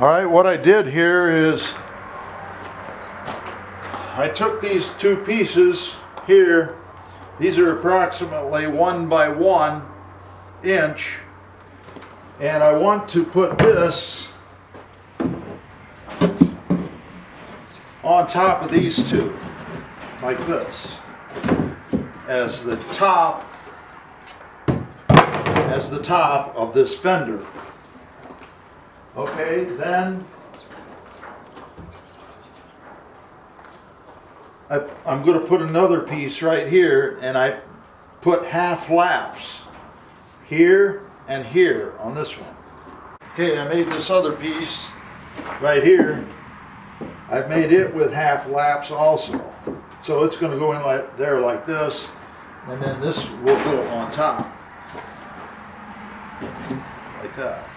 All right, what I did here is I took these two pieces here. These are approximately 1 by 1 inch, and I want to put this on top of these two, like this, as the top of this fender. Okay, then I'm going to put another piece right here, and I put half laps here and here on this one. Okay, I made this other piece right here. I've made it with half laps also. So it's going to go in like there like this, and then this will go on top like that.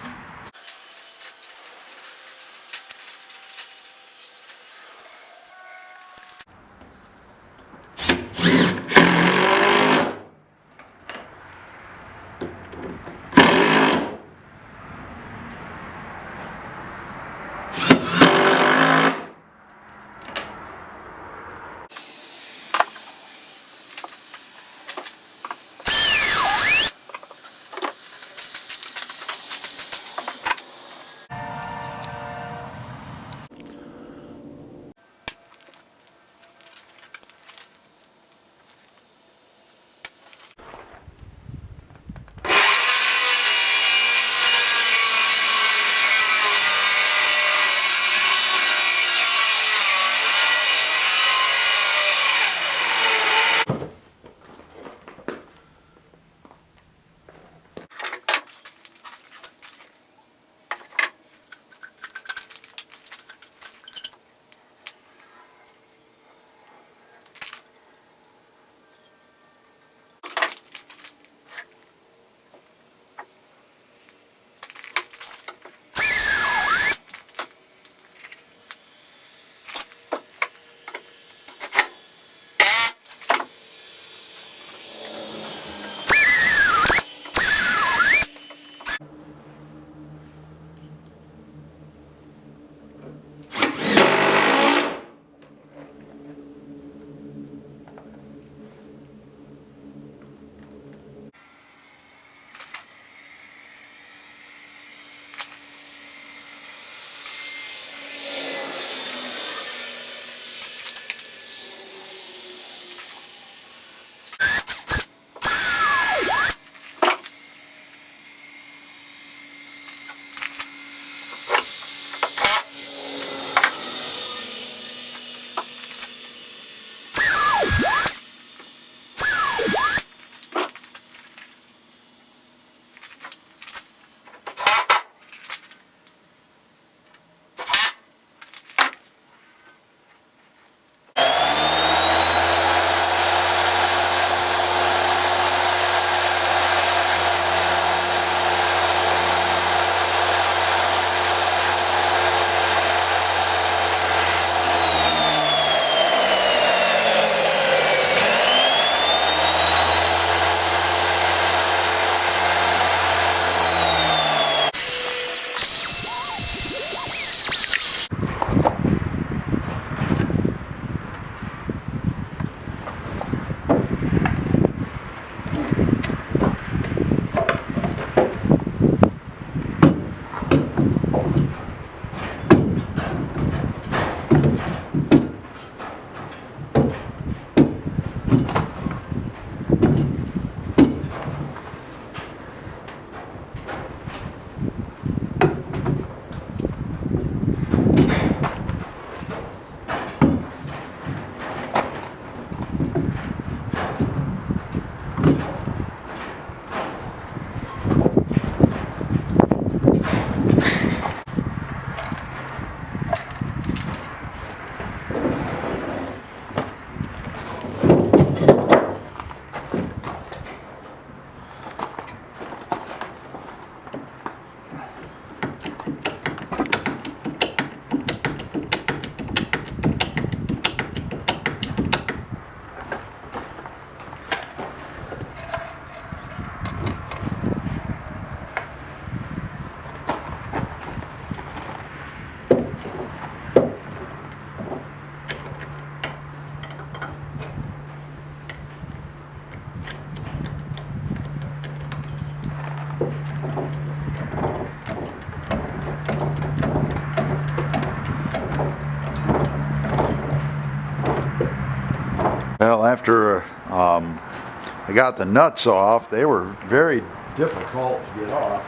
Well, after I got the nuts off, they were very difficult to get off.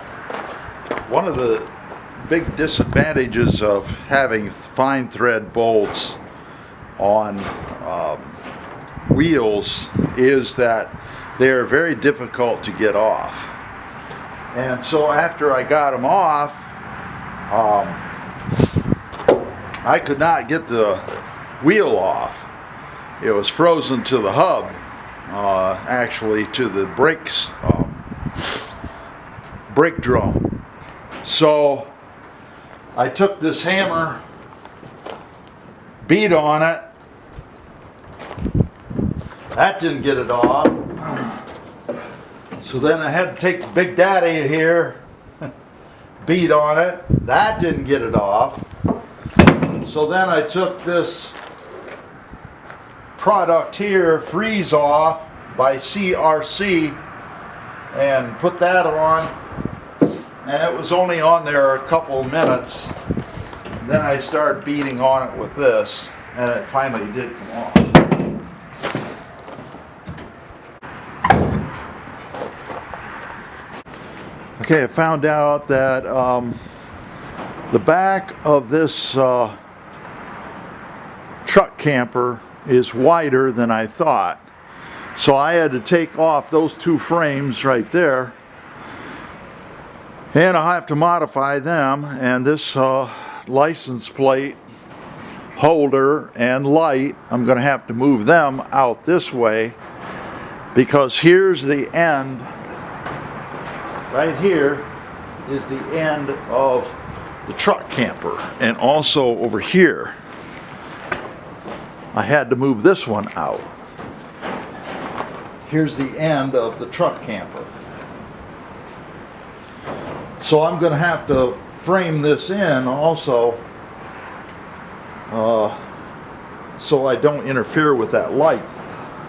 One of the big disadvantages of having fine thread bolts on wheels is that they're very difficult to get off. And so after I got them off, I could not get the wheel off. It was frozen to the hub, actually to the brakes, brake drum. So I took this hammer, beat on it. That didn't get it off. So then I had to take the Big Daddy here, beat on it. That didn't get it off. So then I took this product here, Freeze Off by CRC, and put that on, and it was only on there a couple minutes. Then I started beating on it with this, and it finally did come off. Okay, I found out that the back of this truck camper is wider than I thought. So I had to take off those two frames right there, and I'll have to modify them, and this license plate holder and light, I'm going to have to move them out this way, because here's the end. Right here is the end of the truck camper, and also over here I had to move this one out. Here's the end of the truck camper. So I'm going to have to frame this in also, so I don't interfere with that light.